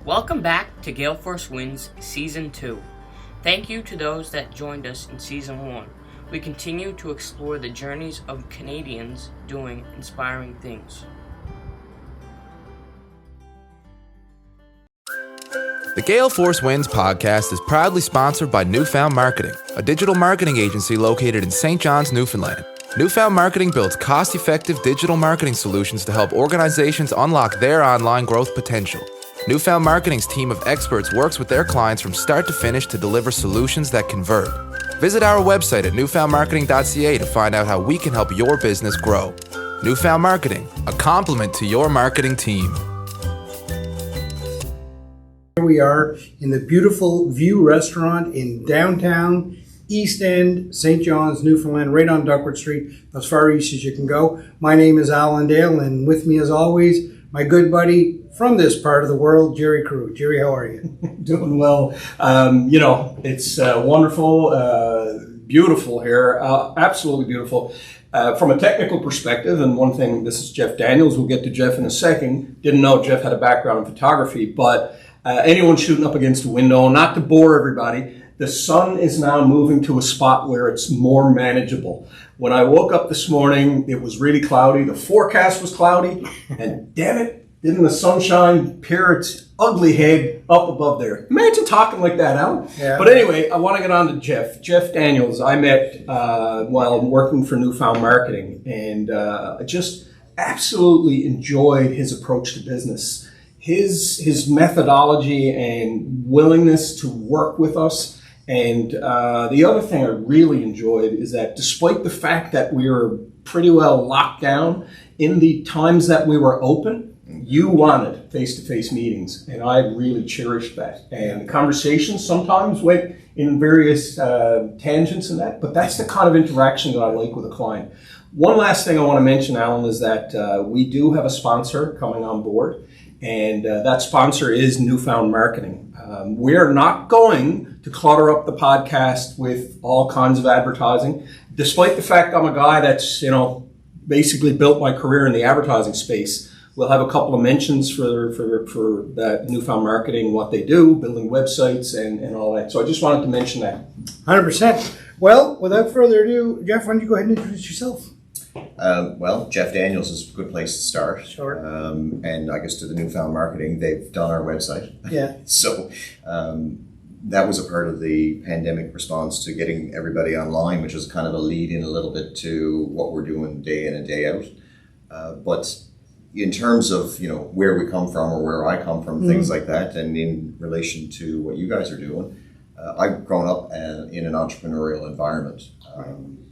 Welcome back to GaleForceWins Season 2. Thank you to those that joined us in Season 1. We continue to explore the journeys of Canadians doing inspiring things. The GaleForceWins podcast is proudly sponsored by Newfound Marketing, a digital marketing agency located in St. John's, Newfoundland. Newfound Marketing builds cost-effective digital marketing solutions to help organizations unlock their online growth potential. Newfound Marketing's team of experts works with their clients from start to finish to deliver solutions that convert. Visit our website at newfoundmarketing.ca to find out how we can help your business grow. Newfound Marketing, a complement to your marketing team. Here we are in the beautiful View Restaurant in downtown East End, St. John's, Newfoundland, right on Duckworth Street, as far east as you can go. My name is Alan Dale, and with me as always, my good buddy from this part of the world, Jerry Crew. Jerry, how are you? Doing well. It's wonderful, beautiful here, absolutely beautiful. From a technical perspective, and one thing, this is Jeff Daniels, we'll get to Jeff in a second. Didn't know Jeff had a background in photography, but anyone shooting up against a window, not to bore everybody, the sun is now moving to a spot where it's more manageable. When I woke up this morning, it was really cloudy. The forecast was cloudy, and damn it, didn't the sunshine peer its ugly head up above there? Imagine talking like that, Alan. Yeah. But anyway, I want to get on to Jeff. Jeff Daniels, I met while working for Newfound Marketing, and I just absolutely enjoyed his approach to business. His methodology and willingness to work with us. And the other thing I really enjoyed is that despite the fact that we were pretty well locked down, in the times that we were open, you wanted face-to-face meetings, and I really cherished that. And the conversations sometimes went in various tangents and that, but that's the kind of interaction that I like with a client. One last thing I want to mention, Alan, is that we do have a sponsor coming on board, and that sponsor is Newfound Marketing. We're not going to clutter up the podcast with all kinds of advertising, despite the fact I'm a guy that's, basically built my career in the advertising space. We'll have a couple of mentions for that Newfound Marketing, what they do, building websites and all that. So I just wanted to mention that. 100%. Well, without further ado, Jeff, why don't you go ahead and introduce yourself? Jeff Daniels is a good place to start. Sure. And I guess to the Newfound Marketing, they've done our website. Yeah. So that was a part of the pandemic response to getting everybody online, which was kind of a lead in a little bit to what we're doing day in and day out. But in terms of, where we come from or where I come from, things like that, and in relation to what you guys are doing, I've grown up in an entrepreneurial environment.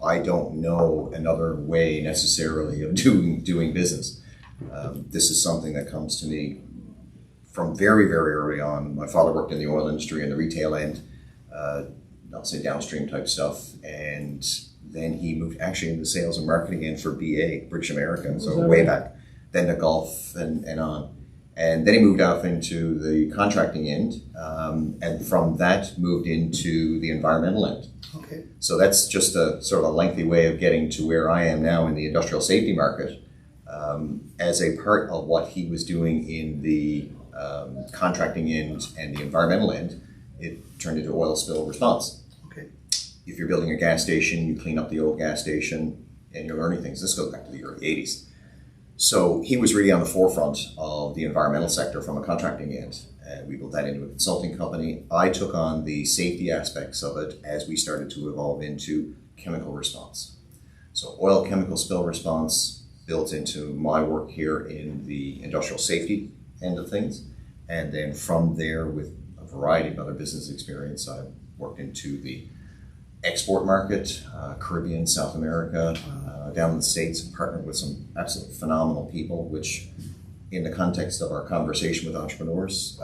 I don't know another way necessarily of doing business. This is something that comes to me from very, very early on. My father worked in the oil industry and the retail end, not say downstream type stuff, and then he moved actually into sales and marketing end for BA, British American, so way back, then to Gulf and on. And then he moved off into the contracting end, and from that moved into the environmental end. Okay. So that's just a sort of a lengthy way of getting to where I am now in the industrial safety market. As a part of what he was doing in the contracting end and the environmental end, it turned into oil spill response. Okay. If you're building a gas station, you clean up the old gas station and you're learning things. This goes back to the early 80s. So he was really on the forefront of the environmental sector from a contracting end. And we built that into a consulting company. I took on the safety aspects of it as we started to evolve into chemical response. So oil chemical spill response built into my work here in the industrial safety end of things. And then from there, with a variety of other business experience, I worked into the export market, Caribbean, South America, down in the States, and partnered with some absolutely phenomenal people, which in the context of our conversation with entrepreneurs,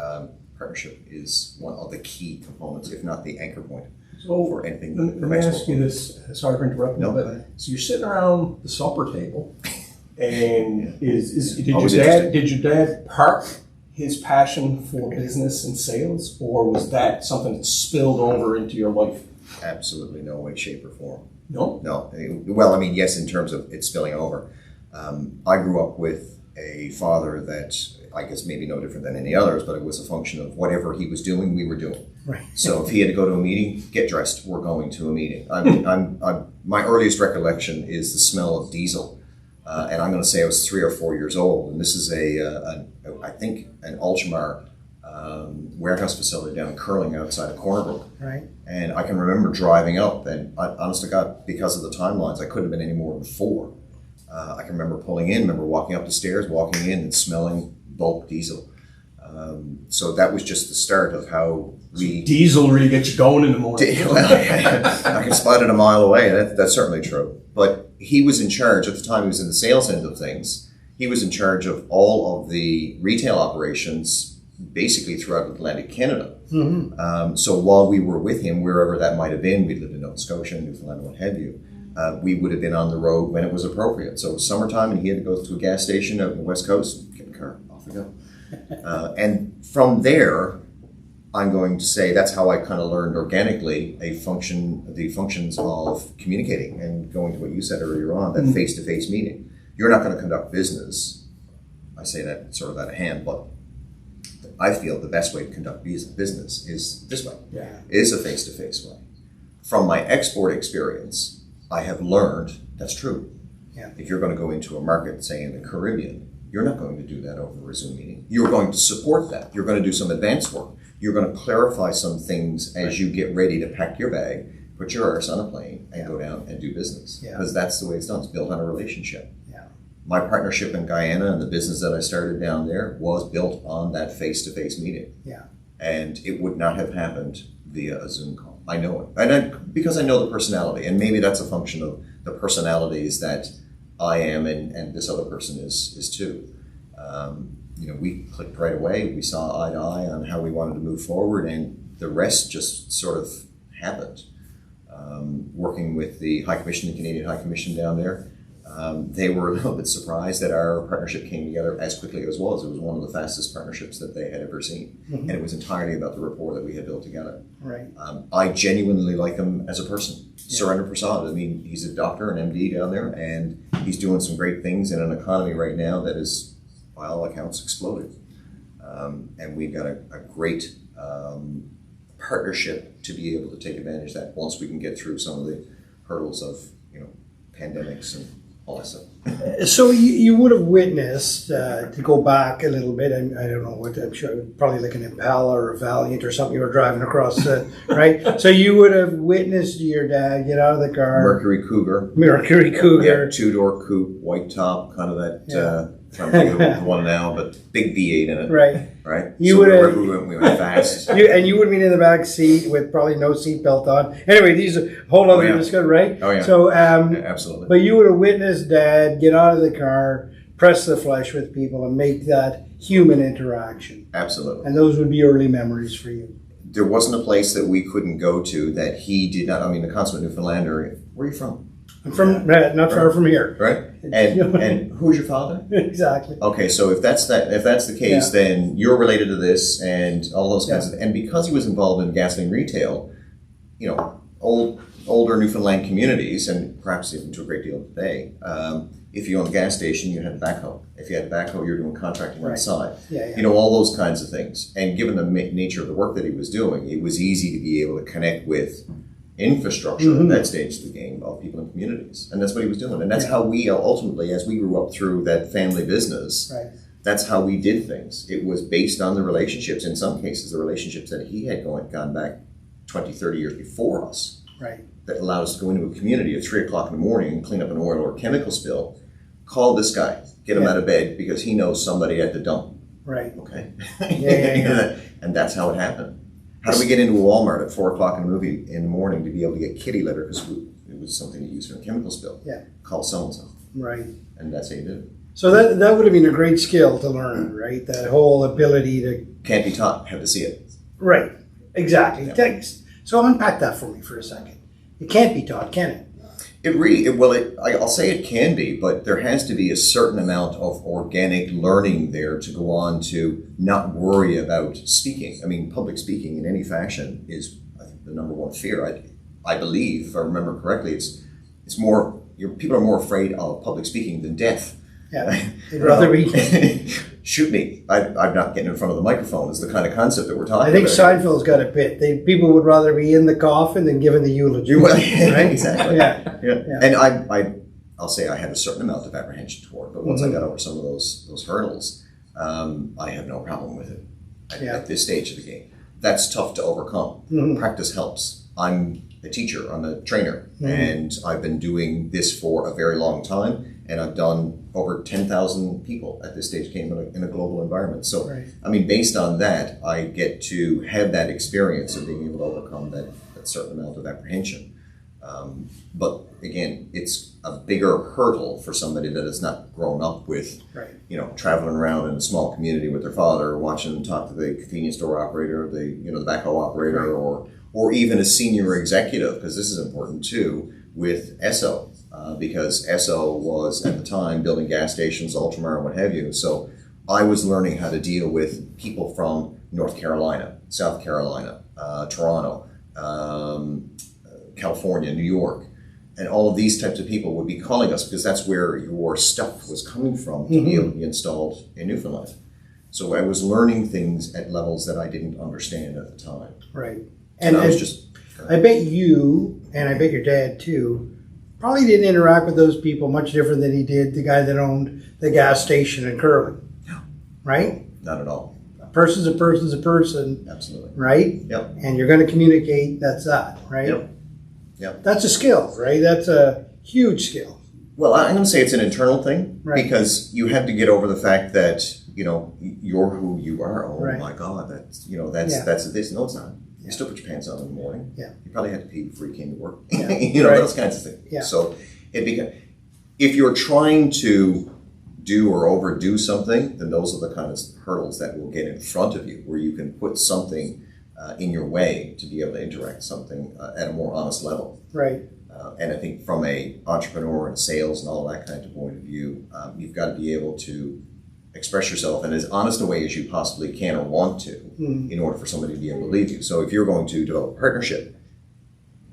partnership is one of the key components, if not the anchor point for anything. Let me ask you this, sorry for interrupting, but so you're sitting around the supper table, and did your dad park his passion for business and sales, or was that something that spilled over into your life? Absolutely no way, shape, or form. No? No. Well, I mean, yes, in terms of it spilling over. I grew up with a father that I guess maybe no different than any others, but it was a function of whatever he was doing, we were doing. Right. So if he had to go to a meeting, get dressed, we're going to a meeting. My earliest recollection is the smell of diesel. And I'm going to say I was 3 or 4 years old. And this is I think an Ultramar warehouse facility down in Curling outside of Corner Brook. Right. And I can remember driving up, and honest to God, because of the timelines, I couldn't have been any more than 4. I can remember pulling in, remember walking up the stairs, walking in and smelling bulk diesel. So that was just the start of how we... Diesel really gets you going in the morning. Well, I can spot it a mile away. That's certainly true. But he was in charge, at the time he was in the sales end of things, he was in charge of all of the retail operations basically throughout Atlantic Canada. Mm-hmm. So while we were with him, wherever that might have been, we lived in Nova Scotia, Newfoundland, what have you, we would have been on the road when it was appropriate. So it was summertime and he had to go to a gas station out on the West Coast, get the car, off we go. And from there, I'm going to say that's how I kind of learned organically the functions of communicating and going to what you said earlier on, that face-to-face meeting. You're not going to conduct business. I say that sort of out of hand, but I feel the best way to conduct business is this way. Yeah. Is a face-to-face way. From my export experience, I have learned that's true. Yeah. If you're going to go into a market, say in the Caribbean, you're not going to do that over a Zoom meeting. You're going to support that. You're going to do some advanced work. You're going to clarify some things as you get ready to pack your bag, put your arse on a plane, and go down and do business. Yeah. Because that's the way it's done. It's built on a relationship. Yeah. My partnership in Guyana and the business that I started down there was built on that face-to-face meeting. Yeah. And it would not have happened via a Zoom call. I know it. Because I know the personality. And maybe that's a function of the personalities that I am and this other person is too. We clicked right away. We saw eye to eye on how we wanted to move forward, and the rest just sort of happened. Working with the High Commission, the Canadian High Commission down there, they were a little bit surprised that our partnership came together as quickly as it was. It was one of the fastest partnerships that they had ever seen, and it was entirely about the rapport that we had built together. Right. I genuinely like him as a person. Yeah. Surrender Prasad. I mean, he's a doctor, an MD down there, and he's doing some great things in an economy right now that is, by all accounts, exploded. And we've got a great partnership to be able to take advantage of that once we can get through some of the hurdles of pandemics and all that stuff. So you would have witnessed, to go back a little bit, I don't know what, I'm sure, probably like an Impala or a Valiant or something you were driving across, right? So you would have witnessed your dad get out of the car. Mercury Cougar. Yeah, 2-door coupe, white top, kind of that, I'm thinking of the one now, but big V8 in it. Right? You so would have, we went fast. and you would have been in the back seat with probably no seatbelt on. Anyway, these are whole other discussion, right? Oh, yeah. So, Absolutely. But you would have witnessed Dad get out of the car, press the flesh with people, and make that human interaction. Absolutely. And those would be early memories for you. There wasn't a place that we couldn't go to that he did not. I mean, the consummate Newfoundlander. Where are you from? I'm from not far from here. Right. And who's your father? Exactly. Okay, so if that's the case, then you're related to this and all those kinds of. And because he was involved in gasoline retail, older Newfoundland communities, and perhaps even to a great deal today, if you own a gas station, you had a backhoe. If you had a backhoe, you're doing contracting on the side. All those kinds of things. And given the nature of the work that he was doing, it was easy to be able to connect with infrastructure at that stage of the game of people in communities. And that's what he was doing. And that's how we ultimately, as we grew up through that family business, that's how we did things. It was based on the relationships, in some cases, the relationships that he had gone back 20, 30 years before us. Right. That allowed us to go into a community at 3 o'clock in the morning and clean up an oil or chemical spill. Call this guy, get him out of bed because he knows somebody at the dump. Right. Okay. Yeah. And that's how it happened. How do we get into a Walmart at 4 o'clock in the morning to be able to get kitty litter because it was something you used for a chemical spill? Yeah. Call so-and-so. Right. And that's how you did it. So that would have been a great skill to learn, right? That whole ability to... Can't be taught, have to see it. Right. Exactly. Yeah. Thanks. So unpack that for me for a second. It can't be taught, can it? I'll say it can be, but there has to be a certain amount of organic learning there to go on to not worry about speaking. I mean, public speaking in any fashion is, I think, the number one fear. I believe, if I remember correctly, it's more, people are more afraid of public speaking than death. Yeah. They'd rather be. Shoot me. I'm not getting in front of the microphone is the kind of concept that we're talking I think about. Seinfeld's got a bit. People would rather be in the coffin than giving the eulogy. Well, right? exactly. Yeah. Yeah. And I'll say I had a certain amount of apprehension toward, but once I got over some of those hurdles, I have no problem with it at this stage of the game. That's tough to overcome. Practice helps. I'm a teacher, I'm a trainer, and I've been doing this for a very long time, and I've done over 10,000 people at this stage of the game in a global environment. So, I mean, based on that, I get to have that experience of being able to overcome that certain amount of apprehension. But again, it's a bigger hurdle for somebody that has not grown up with, traveling around in a small community with their father, watching them talk to the convenience store operator, the backhoe operator, or even a senior executive, because this is important too, with Esso, because Esso was at the time building gas stations, Ultramar, and what have you. So I was learning how to deal with people from North Carolina, South Carolina, Toronto, California, New York, and all of these types of people would be calling us because that's where your stuff was coming from to be able to be installed in Newfoundland. So I was learning things at levels that I didn't understand at the time. Right. And I bet you, and I bet your dad too, probably didn't interact with those people much different than he did the guy that owned the gas station in Curling. No. Right? Not at all. A person's a person's a person. Absolutely. Right? Yep. And you're going to communicate, that's that, right? Yep. That's a skill, right? That's a huge skill. Well, I'm going to say it's an internal thing because you have to get over the fact that, you're who you are. Oh my God, that's this. No, it's not. You still put your pants on in the morning. Yeah. You probably had to pee before you came to work. Yeah. Those kinds of things. Yeah. So if you're trying to do or overdo something, then those are the kind of hurdles that will get in front of you, where you can put something in your way to be able to interact something at a more honest level. Right. And I think from a entrepreneur and sales and all that kind of point of view, you've got to be able to express yourself in as honest a way as you possibly can or want to in order for somebody to be able to lead you. So if you're going to develop a partnership,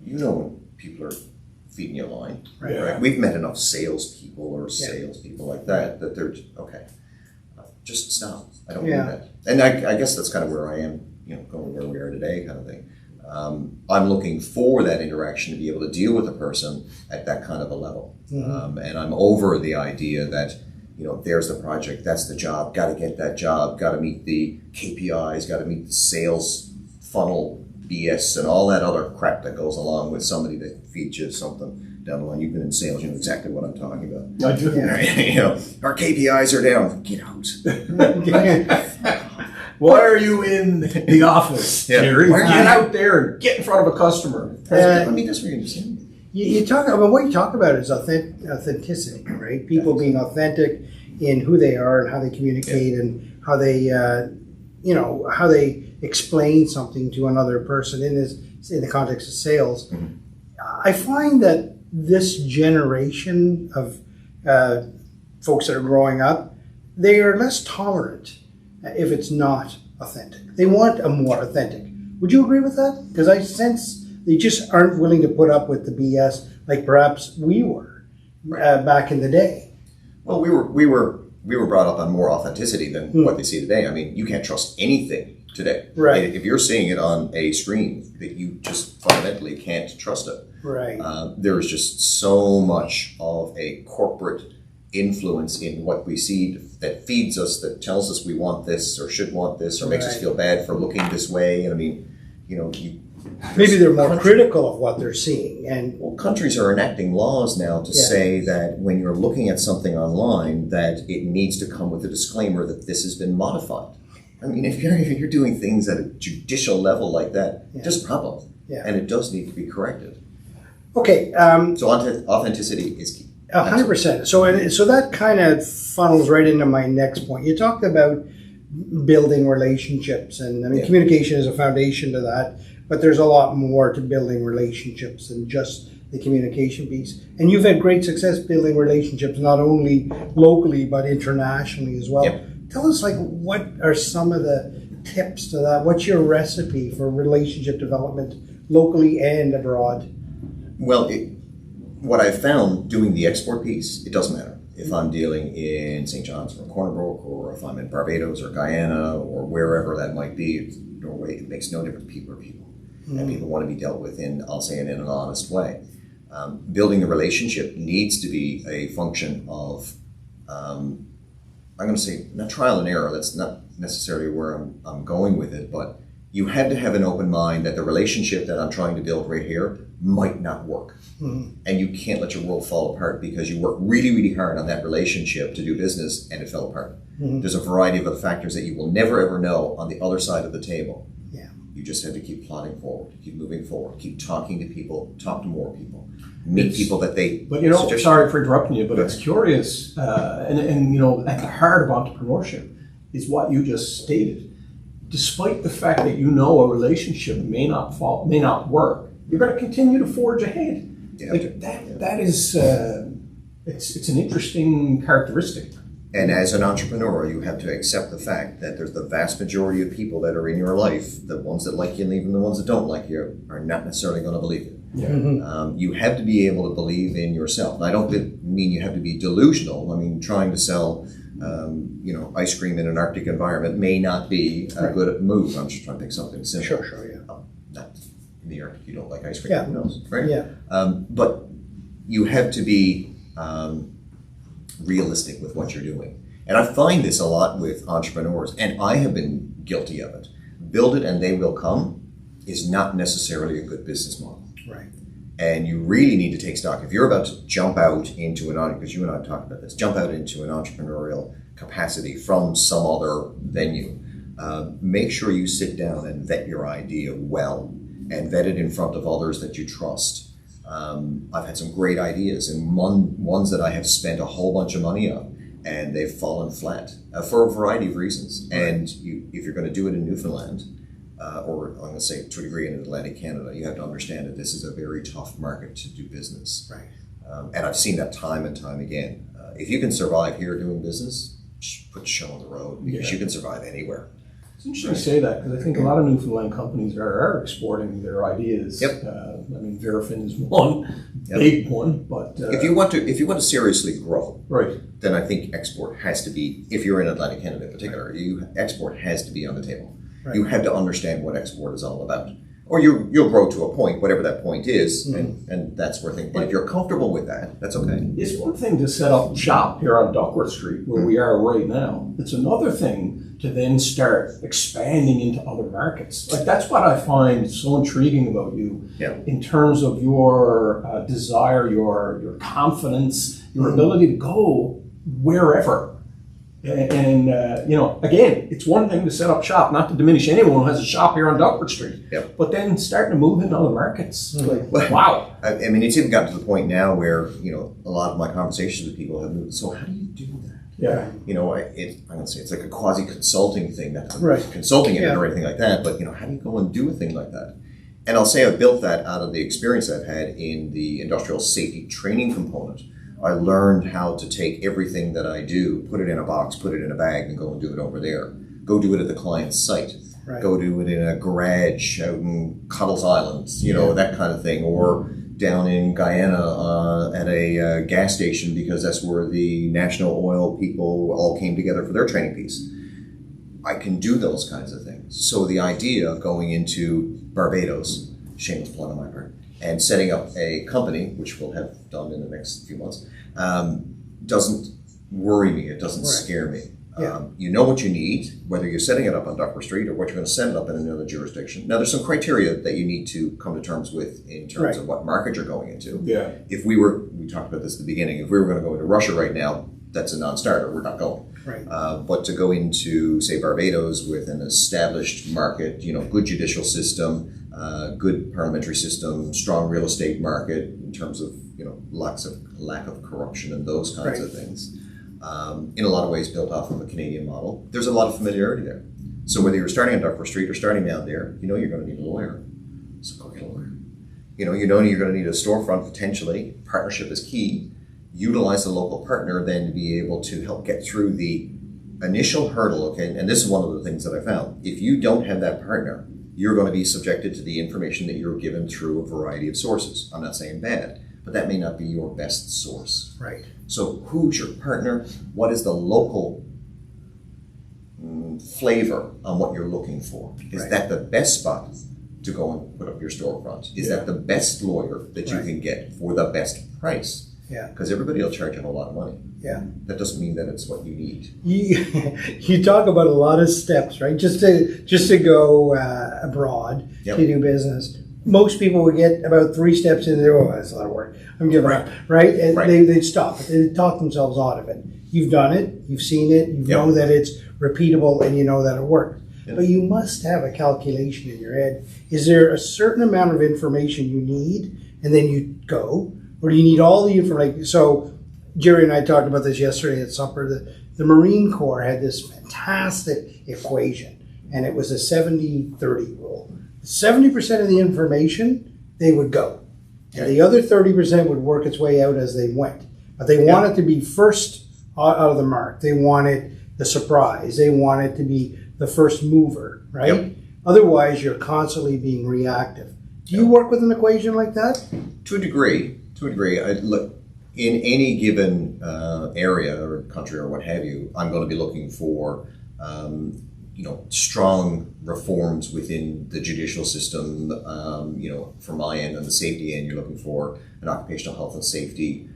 when people are feeding you a line. Right? We've met enough salespeople or salespeople like that they're, okay, just stop. I don't need that. And I guess that's kind of where I am, going where we are today kind of thing. I'm looking for that interaction to be able to deal with a person at that kind of a level. And I'm over the idea that, there's the project, that's the job, got to get that job, got to meet the KPIs, got to meet the sales funnel BS and all that other crap that goes along with somebody that feeds you something down the line. You've been in sales, you know exactly what I'm talking about. I do. Our KPIs are down. Get out. Why are you in the office, Jerry? Get out there and get in front of a customer. That's what you're saying. You talk about what you talk about is authenticity, right? People being authentic in who they are and how they communicate and how they, how they explain something to another person in the context of sales. I find that this generation of folks that are growing up, they are less tolerant if it's not authentic. They want a more authentic. Would you agree with that? Because I sense they just aren't willing to put up with the BS like perhaps we were back in the day. Well, we were brought up on more authenticity than what they see today. I mean, you can't trust anything today. Right. If you're seeing it on a screen, that you just fundamentally can't trust it. Right. There is just so much of a corporate influence in what we see that feeds us, that tells us we want this or should want this or makes us feel bad for looking this way. And I mean, maybe they're more critical of what they're seeing. And countries are enacting laws now to say that when you're looking at something online, that it needs to come with a disclaimer that this has been modified. I mean, if you're doing things at a judicial level like that, there's a problem. Yeah. And it does need to be corrected. Okay. So authenticity is key. 100%. So that kind of funnels right into my next point. You talked about building relationships, and I mean, communication is a foundation to that, but there's a lot more to building relationships than just the communication piece. And you've had great success building relationships, not only locally, but internationally as well. Yep. Tell us, what are some of the tips to that? What's your recipe for relationship development locally and abroad? Well, what I've found doing the export piece, it doesn't matter. if I'm dealing in St. John's or Corner Brook, or if I'm in Barbados or Guyana or wherever that might be, Norway, it makes no difference. People are people. And people want to be dealt with in, I'll say, in an honest way. Building the relationship needs to be a function of, I'm going to say, not trial and error. That's not necessarily where I'm going with it, but you have to have an open mind that the relationship that I'm trying to build right here might not work. And you can't let your world fall apart because you worked really, really hard on that relationship to do business and it fell apart. There's a variety of other factors that you will never ever know on the other side of the table. You just have to keep plodding forward, keep moving forward, keep talking to people, talk to more people, meet people that they... But you know, sorry for interrupting you, but it's curious, and you know, at the heart of entrepreneurship is what you just stated. Despite the fact that you know a relationship may not work, you're going to continue to forge ahead. That is, it's an interesting characteristic. And as an entrepreneur, you have to accept the fact that there's the vast majority of people that are in your life, the ones that like you and even the ones that don't like you, are not necessarily going to believe it. You have to be able to believe in yourself. And I don't mean you have to be delusional. I mean, trying to sell, ice cream in an Arctic environment may not be a good move. I'm just trying to think something simple. Not in the Arctic, you don't like ice cream. Who knows, right? But you have to be realistic with what you're doing. And I find this a lot with entrepreneurs, and I have been guilty of it. Build it and they will come is not necessarily a good business model. And you really need to take stock. If you're about to jump out into because you and I have talked about this, jump out into an entrepreneurial capacity from some other venue, make sure you sit down and vet your idea well and vet it in front of others that you trust. I've had some great ideas and ones that I have spent a whole bunch of money on, and they've fallen flat for a variety of reasons. And if you're going to do it in Newfoundland, or I'm going to say to a degree in Atlantic Canada, you have to understand that this is a very tough market to do business. And I've seen that time and time again. If you can survive here doing business, put the show on the road, because you can survive anywhere. It's interesting to say that, because I think a lot of Newfoundland companies are exporting their ideas. I mean, Verifin is one big one, but if you want to seriously grow, then I think export has to be. If you're in Atlantic Canada in particular, export has to be on the table. You have to understand what export is all about, or you'll grow to a point, whatever that point is, and that's where things. But if you're comfortable with that, that's okay. It's one thing to set up shop here on Duckworth Street, where we are right now. It's another thing to then start expanding into other markets. Like, that's what I find so intriguing about you, in terms of your desire, your confidence, your ability to go wherever. And again, it's one thing to set up shop, not to diminish anyone who has a shop here on Duckworth Street, but then starting to move into other markets. Wow. I mean, it's even gotten to the point now where, a lot of my conversations with people have moved, so how do you do that? I'm going to say it's like a quasi-consulting thing. Not consulting it or anything like that, but, how do you go and do a thing like that? And I'll say I've built that out of the experience I've had in the industrial safety training component. I learned how to take everything that I do, put it in a box, put it in a bag, and go and do it over there. Go do it at the client's site. Go do it in a garage out in Cuddles Islands, that kind of thing. Or down in Guyana at a gas station, because that's where the national oil people all came together for their training piece. I can do those kinds of things. So the idea of going into Barbados, shameless plug on my part, and setting up a company, which we'll have done in the next few months, doesn't worry me. It doesn't scare me. You know what you need, whether you're setting it up on Duckworth Street or what you're going to set it up in another jurisdiction. Now, there's some criteria that you need to come to terms with in terms of what market you're going into. If we talked about this at the beginning, if we were going to go into Russia right now, that's a non-starter. We're not going. But to go into, say, Barbados with an established market, good judicial system, good parliamentary system, strong real estate market in terms of lack of corruption and those kinds of things. In a lot of ways built off of a Canadian model. There's a lot of familiarity there. So whether you're starting on Duckworth Street or starting down there, you're going to need a lawyer. So go get a lawyer. You're going to need a storefront potentially. Partnership is key. Utilize the local partner then to be able to help get through the initial hurdle, okay? And this is one of the things that I found. If you don't have that partner, you're going to be subjected to the information that you're given through a variety of sources. I'm not saying bad, but that may not be your best source. So who's your partner? What is the local flavor on what you're looking for? Is Right. that the best spot to go and put up your storefront? Is that the best lawyer that you Right. can get for the best price? Yeah. Because everybody will charge you a whole lot of money. Yeah. That doesn't mean that it's what you need. You talk about a lot of steps, right? Just to go abroad Yep. to do business. Most people would get about 3 steps in there. Oh, that's a lot of work. I'm giving up, right? And Right. they'd stop. They talk themselves out of it. You've done it. You've seen it. You Yep. know that it's repeatable, and you know that it works. Yep. But you must have a calculation in your head. Is there a certain amount of information you need, and then you go, or do you need all the information? So Jerry and I talked about this yesterday at supper. The Marine Corps had this fantastic equation, and it was a 70-30 rule. 70% of the information, they would go. And the other 30% would work its way out as they went. But they wanted to be first out of the mark. They wanted the surprise. They wanted to be the first mover, right? Yep. Otherwise, you're constantly being reactive. Do you work with an equation like that? To a degree. Look, in any given area or country or what have you, I'm going to be looking for strong reforms within the judicial system. From my end, on the safety end, you're looking for an occupational health and safety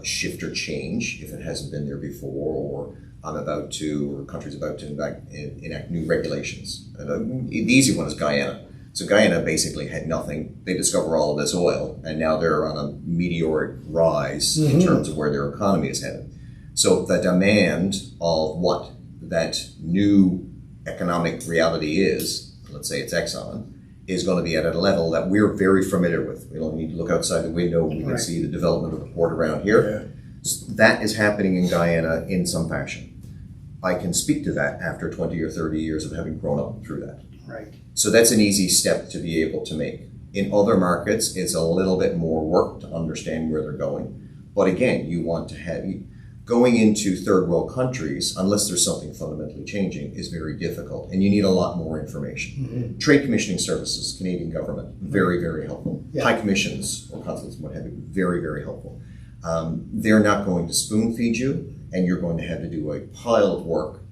shift or change if it hasn't been there before, or country's about to enact new regulations. The easy one is Guyana. So Guyana basically had nothing. They discover all of this oil, and now they're on a meteoric rise in terms of where their economy is headed. So the demand of what that new economic reality is, let's say it's Exxon, is going to be at a level that we're very familiar with. We don't need to look outside the window. We can see the development of the port around here. So that is happening in Guyana in some fashion. I can speak to that after 20 or 30 years of having grown up through that. Right. So that's an easy step to be able to make. In other markets, it's a little bit more work to understand where they're going. But again, you want to have, going into third world countries, unless there's something fundamentally changing, is very difficult. And you need a lot more information. Trade commissioning services, Canadian government, very, very helpful. Yeah. High commissions or consulates, what have you, very, very helpful. They're not going to spoon feed you, and you're going to have to do a pile of work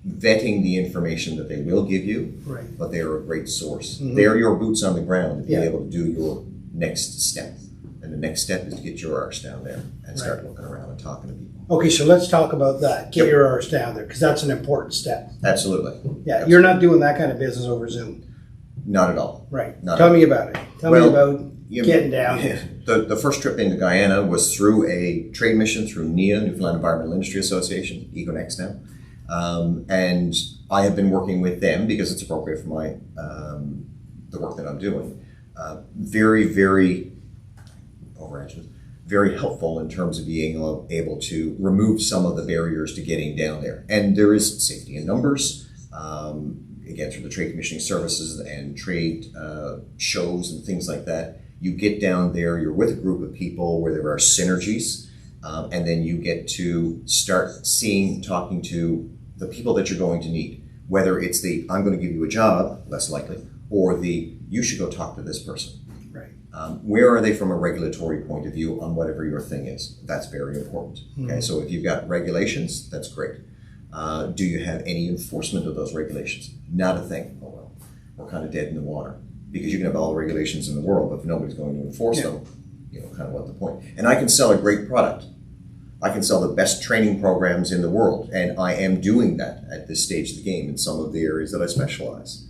vetting the information that they will give you, Right. but they are a great source. They are your boots on the ground to be Yeah. able to do your next step. And the next step is to get your arse down there and start looking around and talking to people. Okay, so let's talk about that. Get Yep. your arse down there, because that's an important step. Absolutely. Yeah, you're not doing that kind of business over Zoom. Not at all. Right. Not Tell at me about it. Tell me about getting down. The first trip into Guyana was through a trade mission through NEA, Newfoundland Environmental Industry Association, EcoNext now. And I have been working with them because it's appropriate for my the work that I'm doing. Very, very very helpful in terms of being able to remove some of the barriers to getting down there. And there is safety in numbers. Again, through the trade commissioning services and trade shows and things like that. You get down there, you're with a group of people where there are synergies, and then you get to start talking to the people that you're going to need. Whether it's I'm going to give you a job, less likely, or you should go talk to this person. Right. Where are they from a regulatory point of view on whatever your thing is? That's very important. Okay, so if you've got regulations, that's great. Do you have any enforcement of those regulations? Not a thing. Oh well, we're kind of dead in the water. Because you can have all the regulations in the world, but if nobody's going to enforce them, kind of what the point. And I can sell a great product. I can sell the best training programs in the world, and I am doing that at this stage of the game in some of the areas that I specialize.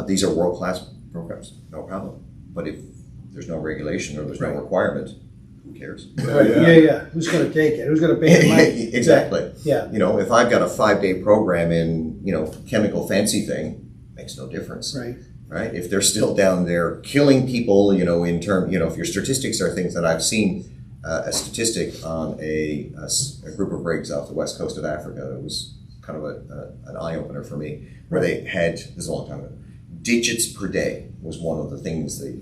These are world-class programs, no problem. But if there's no regulation or there's no requirement, who cares? Yeah. Who's going to take it? Who's going to pay the money? Exactly. Yeah. If I've got a 5-day program in, chemical fancy thing, makes no difference. Right? If they're still down there killing people, if your statistics are things that I've seen, a statistic on a group of rigs off the west coast of Africa, it was kind of an eye-opener for me, where they had, this is a long time ago, digits per day was one of the things, the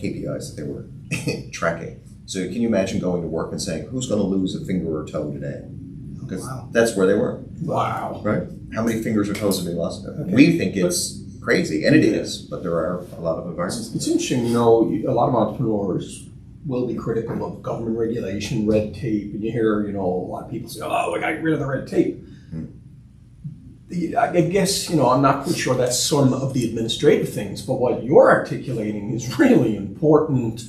KPIs that they were tracking. So can you imagine going to work and saying, who's going to lose a finger or toe today? Because that's where they were. Wow. Right? How many fingers or toes have they lost? Okay. We think it's crazy, and it is, but there are a lot of environments. It's interesting, a lot of entrepreneurs will be critical of government regulation, red tape, and you hear, a lot of people say, oh, we got to get rid of the red tape. I guess, I'm not quite sure that's some of the administrative things, but what you're articulating is really important.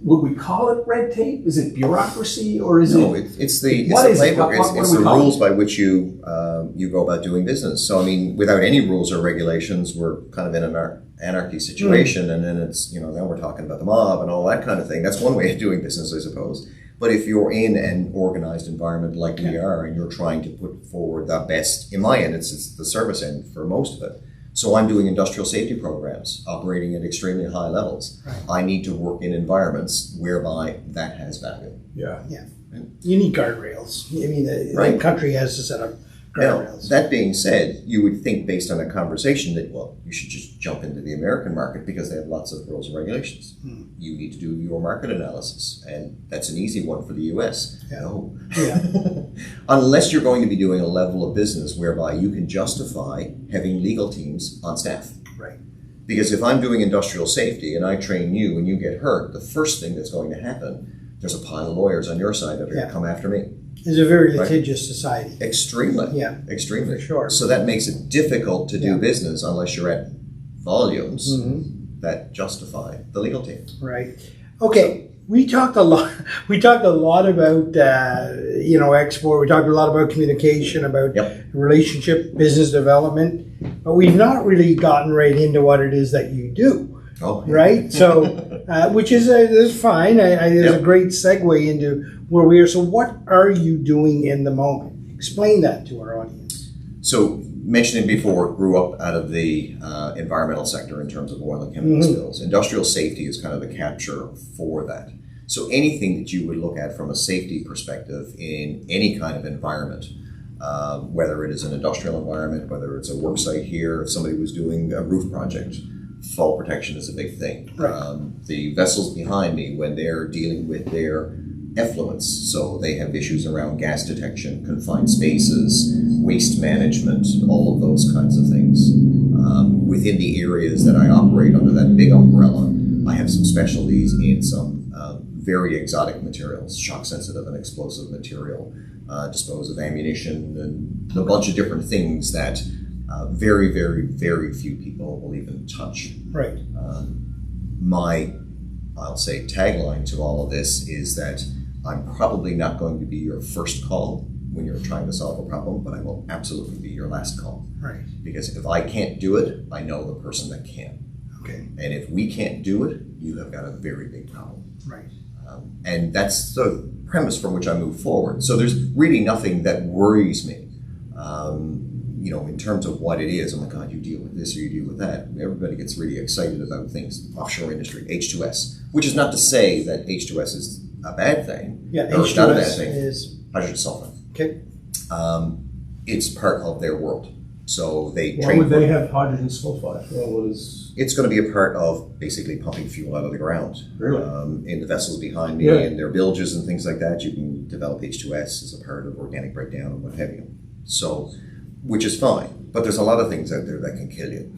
Would we call it red tape? Is it bureaucracy, or is no, it? It's the what is playbook. it? It's the rules by which you go about doing business. So I mean, without any rules or regulations, we're kind of in an anarchy situation, and then it's then we're talking about the mob and all that kind of thing. That's one way of doing business, I suppose. But if you're in an organized environment like we are, and you're trying to put forward the best, in my end, it's the service end for most of it. So I'm doing industrial safety programs, operating at extremely high levels. Right. I need to work in environments whereby that has value. Yeah. You need guardrails. I mean, the country has to set up guardrails. Now, that being said, you would think based on a conversation that, well, you should just jump into the American market because they have lots of rules and regulations. You need to do your market analysis, and that's an easy one for the U.S. No. Unless you're going to be doing a level of business whereby you can justify having legal teams on staff. Right. Because if I'm doing industrial safety and I train you and you get hurt, the first thing that's going to happen, there's a pile of lawyers on your side that are going to come after me. It's a very litigious society. Extremely. Yeah. Extremely. For sure. So that makes it difficult to do business unless you're at volumes that justify the legal team. Right. Okay. We talked a lot. We talked a lot about export. We talked a lot about communication, about relationship, business development, but we've not really gotten right into what it is that you do. Oh, yeah. Right. So, which is fine. It's a great segue into where we are. So, what are you doing in the moment? Explain that to our audience. So, mentioning before, grew up out of the environmental sector in terms of oil and chemical spills. Industrial safety is kind of the capture for that. So anything that you would look at from a safety perspective in any kind of environment, whether it is an industrial environment, whether it's a work site here, if somebody was doing a roof project, fall protection is a big thing. Right. The vessels behind me, when they're dealing with their effluents, so they have issues around gas detection, confined spaces, waste management, all of those kinds of things. Within the areas that I operate under that big umbrella, I have some specialties in some very exotic materials, shock sensitive and explosive material, dispose of ammunition, and a bunch of different things that very, very, very few people will even touch. Right. I'll say, tagline to all of this is that I'm probably not going to be your first call when you're trying to solve a problem, but I will absolutely be your last call. Right. Because if I can't do it, I know the person that can. Okay. And if we can't do it, you have got a very big problem. Right. And that's the premise from which I move forward. So there's really nothing that worries me. In terms of what it is, oh my God, you deal with this or you deal with that. Everybody gets really excited about things, offshore industry, H2S, which is not to say that H2S is a bad thing. Yeah, H2S not a bad thing. is hydrogen sulfide. Okay. It's part of their world. So they Why would they have hydrogen sulfide? It's going to be a part of basically pumping fuel out of the ground. Really? In the vessels behind me and their bilges and things like that, you can develop H2S as a part of organic breakdown and what have you. So, which is fine. But there's a lot of things out there that can kill you.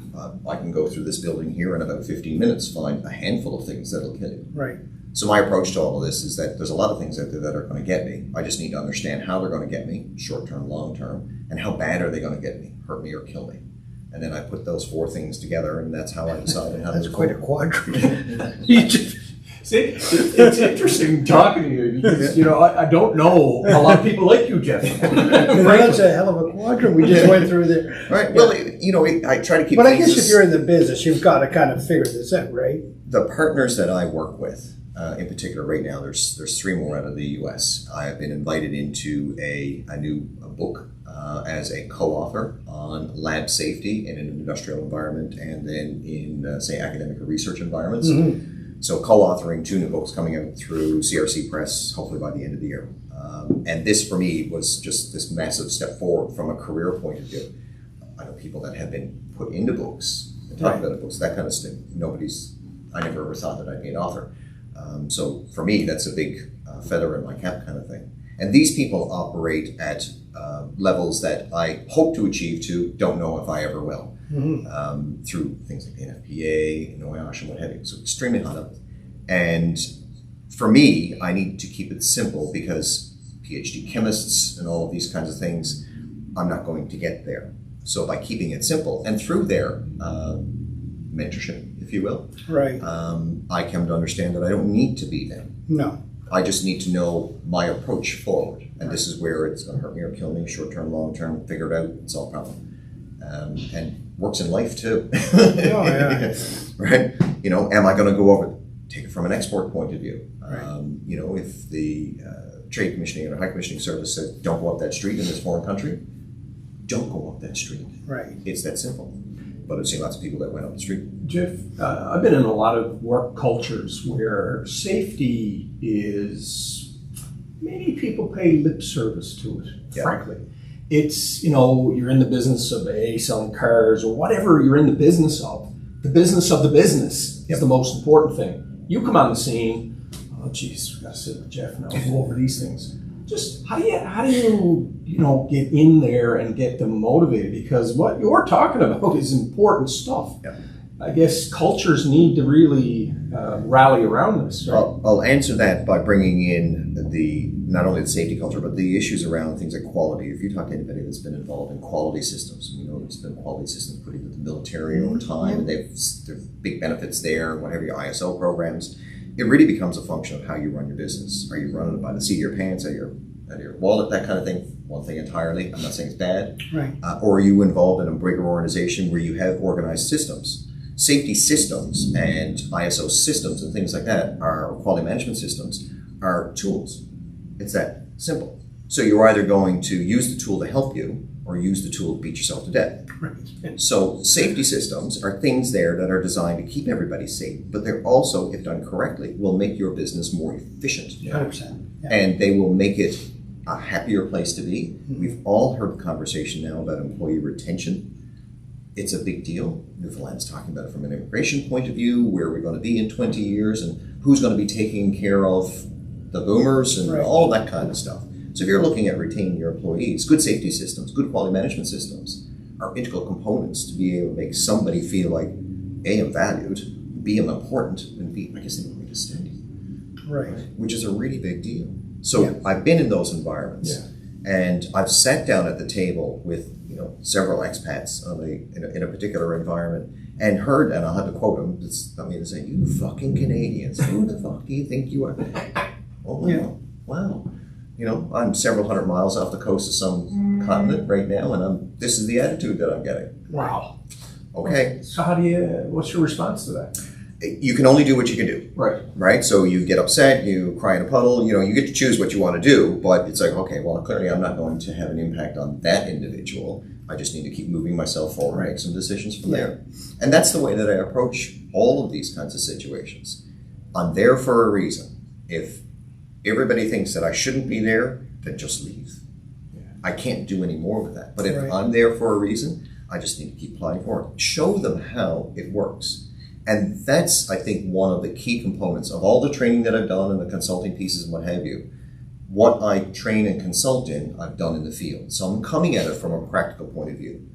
I can go through this building here in about 15 minutes, find a handful of things that'll kill you. Right. So my approach to all of this is that there's a lot of things out there that are going to get me. I just need to understand how they're going to get me, short term, long term, and how bad are they going to get me, hurt me or kill me. And then I put those four things together, and that's how I decide how to That's quite a quadrant. See, it's interesting talking to you because, I don't know a lot of people like you, Jeff. That's a hell of a quadrant we just went through there. Right. Well, I try to keep. But I guess if you're in the business, you've got to kind of figure this out, right? The partners that I work with, in particular, right now, there's three more out of the U.S. I have been invited into a new book as a co-author on lab safety in an industrial environment, and then in say academic or research environments. Mm-hmm. So co-authoring two new books coming out through CRC Press, hopefully by the end of the year. And this, for me, was just this massive step forward from a career point of view. I know people that have been put into books, and talk about books, that kind of stuff. I never ever thought that I'd be an author. So for me, that's a big feather in my cap kind of thing. And these people operate at levels that I hope to achieve to, don't know if I ever will. Mm-hmm. Through things like the NFPA, NOIOSH, and what have you. So extremely high level. And For me, I need to keep it simple because PhD chemists and all of these kinds of things, I'm not going to get there. So by keeping it simple and through their mentorship, if you will, Right. I come to understand that I don't need to be them. No. I just need to know my approach forward. And this is where it's going to hurt me or kill me, short term, long term, figure it out, it's all problem. And works in life too. Oh, yeah. Right? You know, am I going to go over, take it from an export point of view? Right. You know, if the Trade Commissioning or High Commissioning Service says, don't go up that street in this foreign country, don't go up that street. Right. It's that simple. But I've seen lots of people that went up the street. Jeff, I've been in a lot of work cultures where safety is, maybe people pay lip service to it, Yeah. frankly. It's, you know, you're in the business of selling cars or whatever you're in the business of. The business of the business is the most important thing. You come on the scene, oh geez, we got to sit with Jeff now and go over these things. Just how do you know, get in there and get them motivated? Because what you're talking about is important stuff. Yeah. I guess cultures need to really rally around this, right? I'll answer that by bringing in not only the safety culture, but the issues around things like quality. If you talk to anybody that's been involved in quality systems, we know there's been quality systems put into the military over time, and there's big benefits there, whatever your ISO programs. It really becomes a function of how you run your business. Are you running it by the seat of your pants, out of your wallet, that kind of thing? One thing entirely. I'm not saying it's bad. Right. Or are you involved in a bigger organization where you have organized systems? Safety systems and ISO systems and things like that or quality management systems are tools. It's that simple. So you're either going to use the tool to help you or use the tool to beat yourself to death. Right. So safety systems are things there that are designed to keep everybody safe, but they're also, if done correctly, will make your business more efficient. 100%. Yeah. And they will make it a happier place to be. We've all heard the conversation now about employee retention. It's a big deal. Newfoundland's talking about it from an immigration point of view, where we're going to be in 20 years and who's going to be taking care of the boomers and Right. all that kind of stuff. So if you're looking at retaining your employees, good safety systems, good quality management systems are integral components to be able to make somebody feel like, A, I'm valued, B, I'm important, and B, I guess they want me to stay, Right. which is a really big deal. So Yeah. I've been in those environments, Yeah. and I've sat down at the table with several expats in a particular environment and heard, and I'll have to quote them, it's not me to say, you fucking Canadians, who the fuck do you think you are? Oh, wow. Yeah. Wow. You know, I'm several hundred miles off the coast of some continent right now, and this is the attitude that I'm getting. Wow. Okay. So what's your response to that? You can only do what you can do. Right. Right? So you get upset, you cry in a puddle, you get to choose what you want to do, but it's like, okay, well, clearly I'm not going to have an impact on that individual. I just need to keep moving myself forward and make some decisions from there. And that's the way that I approach all of these kinds of situations. I'm there for a reason. If everybody thinks that I shouldn't be there, then just leave. Yeah. I can't do any more with that. But if Right. I'm there for a reason, I just need to keep plodding forward. Show them how it works. And that's, I think, one of the key components of all the training that I've done and the consulting pieces and what have you. What I train and consult in, I've done in the field. So I'm coming at it from a practical point of view.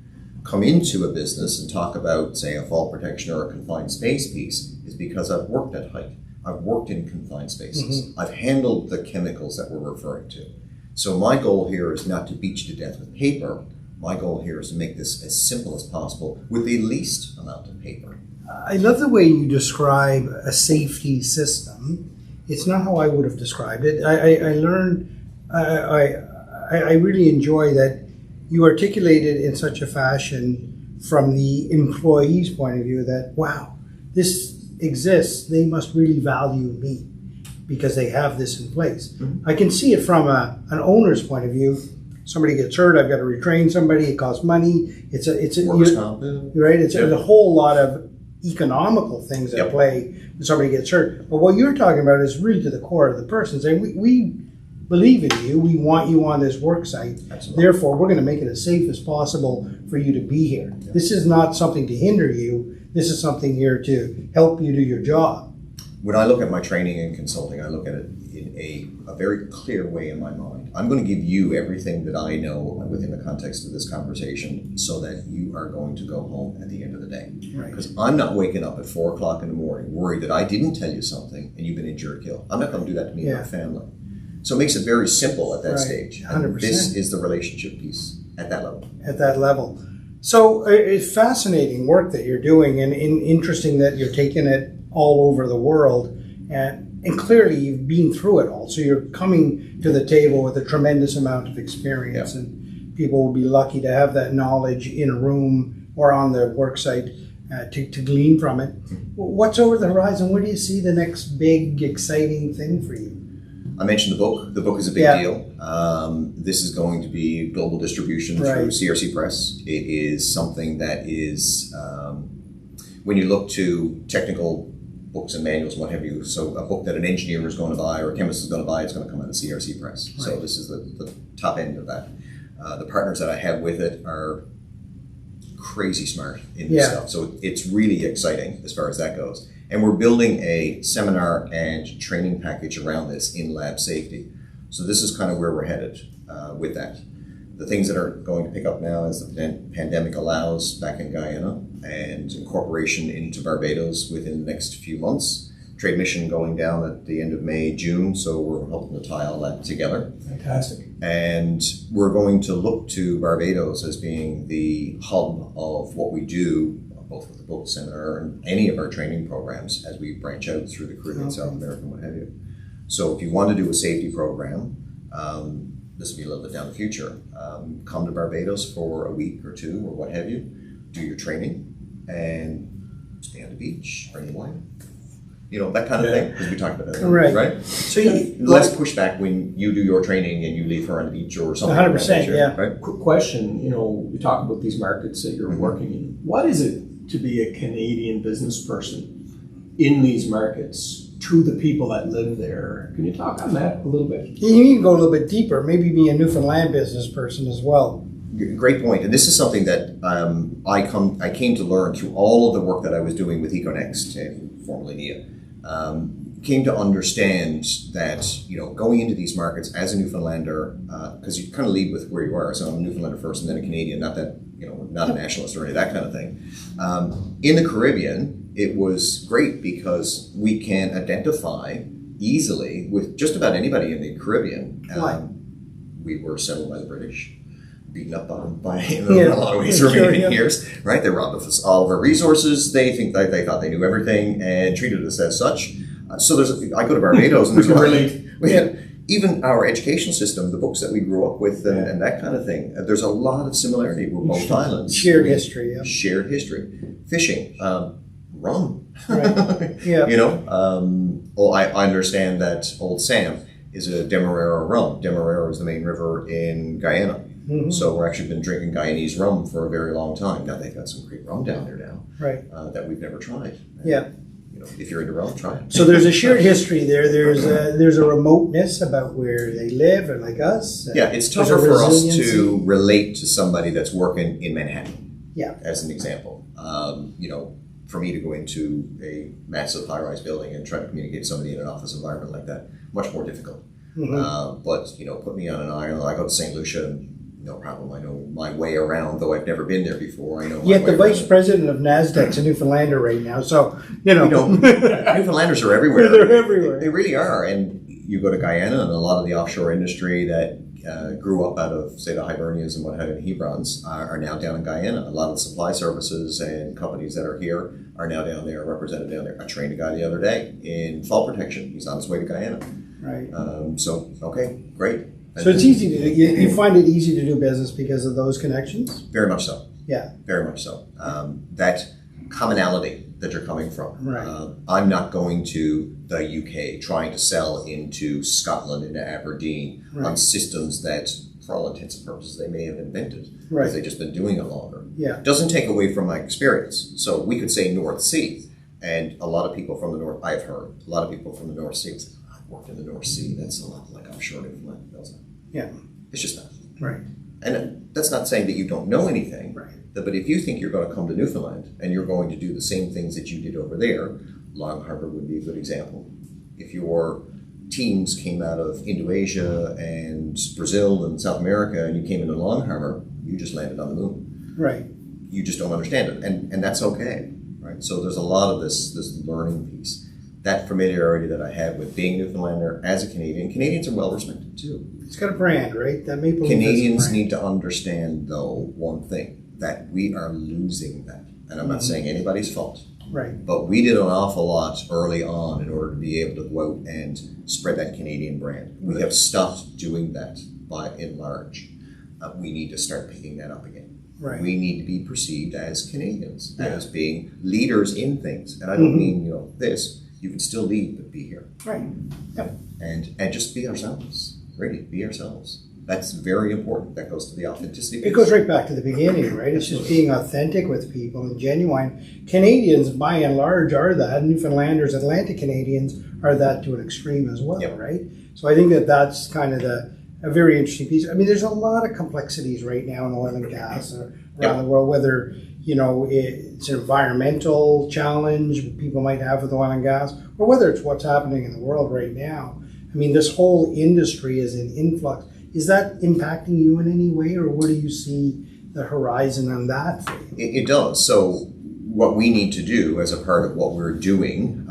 Come into a business and talk about, say, a fall protection or a confined space piece is because I've worked at height. I've worked in confined spaces. I've handled the chemicals that we're referring to. So my goal here is not to beat you to death with paper. My goal here is to make this as simple as possible with the least amount of paper. I love the way you describe a safety system. It's not how I would have described it. I learned, I really enjoy that you articulate it in such a fashion from the employee's point of view that, wow, this exists. They must really value me because they have this in place. Mm-hmm. I can see it from an owner's point of view. Somebody gets hurt, I've got to retrain somebody. It costs money. It's a Works comp, right. It's Yeah. a whole lot of economical things at Yep. play when somebody gets hurt. But what you're talking about is really to the core of the person, saying we believe in you, we want you on this work site. Absolutely. Therefore, we're going to make it as safe as possible for you to be here. This is not something to hinder you. This is something here to help you do your job. When I look at my training and consulting, I look at it in a very clear way in my mind. I'm going to give you everything that I know within the context of this conversation so that you are going to go home at the end of the day. Because I'm not waking up at 4 o'clock in the morning worried that I didn't tell you something and you've been injured or killed. I'm not going to do that to me and my family. So it makes it very simple at that stage. 100%. This is the relationship piece at that level. At that level. So it's fascinating work that you're doing, and interesting that you're taking it all over the world. And clearly you've been through it all. So you're coming to the table with a tremendous amount of experience, and people will be lucky to have that knowledge in a room or on their work site to glean from it. What's over the horizon? Where do you see the next big, exciting thing for you? I mentioned the book. The book is a big deal. This is going to be global distribution through CRC Press. It is something that is, when you look to technical books and manuals and what have you, so a book that an engineer is going to buy or a chemist is going to buy, it's going to come out of CRC Press. So this is the top end of that. The partners that I have with it are crazy smart in this stuff. So it's really exciting as far as that goes. And we're building a seminar and training package around this in lab safety. So this is kind of where we're headed with that. The things that are going to pick up now as the pandemic allows back in Guyana and incorporation into Barbados within the next few months. Trade mission going down at the end of May, June, so we're hoping to tie all that together. Fantastic. And we're going to look to Barbados as being the hub of what we do, both with the book seminar and any of our training programs as we branch out through the Caribbean, South America, and what have you. So if you want to do a safety program, this will be a little bit down the future. Come to Barbados for a week or 2 or what have you, do your training, and stay on the beach, bring the wine. You know, that kind of thing, because we talked about that. Right? So less pushback when you do your training and you leave her on the beach or something. 100%, Right? Quick question, you know, we talk about these markets that you're working in. What is it to be a Canadian business person in these markets to the people that live there? Can you talk on that a little bit? You need to go a little bit deeper, maybe be a Newfoundland business person as well. Great point. And this is something that I came to learn through all of the work that I was doing with EcoNext, formerly NIA. Came to understand that, you know, going into these markets as a Newfoundlander, because you kind of lead with where you are. So I'm a Newfoundlander first and then a Canadian, not that, you know, not a nationalist or any of that kind of thing. In the Caribbean, it was great because we can identify easily with just about anybody in the Caribbean. We were settled by the British, beaten up on by in a lot of ways for many years, right? They robbed us all of our resources. They think that they thought they knew everything and treated us as such. So I go to Barbados and we had even our education system, the books that we grew up with and that kind of thing. There's a lot of similarity with both islands. Shared history. Shared history. Fishing, rum. Right. Yeah. You know, I understand that Old Sam is a Demerara rum. Demerara is the main river in Guyana. Mm-hmm. So we're actually been drinking Guyanese rum for a very long time. Now they've got some great rum down there now, that we've never tried. And, you know, if you're into rum, try it. So there's a shared history there. There's a remoteness about where they live, or like us. Yeah, it's tougher for us to relate to somebody that's working in Manhattan. Yeah, as an example, you know, for me to go into a massive high-rise building and try to communicate to somebody in an office environment like that, much more difficult. Mm-hmm. But you know, put me on an island. I go to St. Lucia. And, no problem. I know my way around, though I've never been there before. I know. Yet the vice president of NASDAQ's a Newfoundlander right now, so you know. Newfoundlanders are everywhere. They're everywhere. They really are. And you go to Guyana, and a lot of the offshore industry that grew up out of, say, the Hibernias and what have you, Hebrons, are now down in Guyana. A lot of the supply services and companies that are here are now down there, represented down there. I trained a guy the other day in fall protection. He's on his way to Guyana. Right. So okay, great. So it's easy to do. You find it easy to do business because of those connections? Very much so. Yeah. Very much so. That commonality that you're coming from. Right. I'm not going to the UK trying to sell into Scotland, into Aberdeen on systems that, for all intents and purposes, they may have invented because they've just been doing it longer. Yeah. Doesn't take away from my experience. So we could say North Sea, and a lot of people from the North, I've heard, a lot of people from the North Sea say, I've worked in the North Sea. That's a lot like offshore Newfoundland. Yeah. It's just not. Right. And that's not saying that you don't know anything. Right. But if you think you're going to come to Newfoundland and you're going to do the same things that you did over there, Long Harbour would be a good example. If you're teams came out of Indonesia and Brazil and South America, and you came into Long Harbor, you just landed on the moon. Right. You just don't understand it, and that's okay, right? So there's a lot of this learning piece. That familiarity that I had with being a Newfoundlander as a Canadian. Canadians are well respected too. It's got a brand, right? That Maple Leaf Canadians is a brand. need to understand, though, one thing, that we are losing that. And I'm not saying anybody's fault. Right. But we did an awful lot early on in order to be able to go out and spread that Canadian brand. We have stopped doing that by and large. We need to start picking that up again. Right. We need to be perceived as Canadians, as being leaders in things. And I don't mean, this. You can still lead, but be here. Right. Yep. And just be ourselves. Really, be ourselves. That's very important. That goes to the authenticity piece. It goes right back to the beginning, right? It's just being authentic with people and genuine. Canadians, by and large, are that. Newfoundlanders, Atlantic Canadians are that to an extreme as well, right? So I think that's kind of a very interesting piece. I mean, there's a lot of complexities right now in oil and gas around the world, whether it's an environmental challenge people might have with oil and gas, or whether it's what's happening in the world right now. I mean, this whole industry is in influx. Is that impacting you in any way, or where do you see the horizon on that for you? It does. So what we need to do as a part of what we're doing,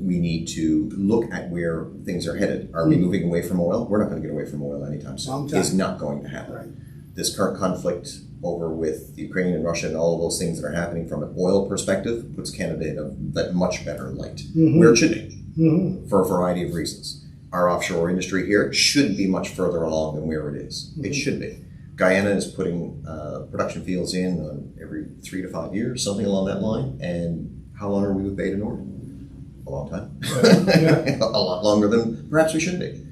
we need to look at where things are headed. Are we moving away from oil? We're not going to get away from oil anytime soon. It's not going to happen. Right. This current conflict over with Ukraine and Russia and all of those things that are happening from an oil perspective puts Canada in a much better light, where it should be, for a variety of reasons. Our offshore industry here should be much further along than where it is. It should be. Guyana is putting production fields in every 3 to 5 years, something along that line. And how long are we with Beta Nord? A long time. A lot longer than perhaps we should be.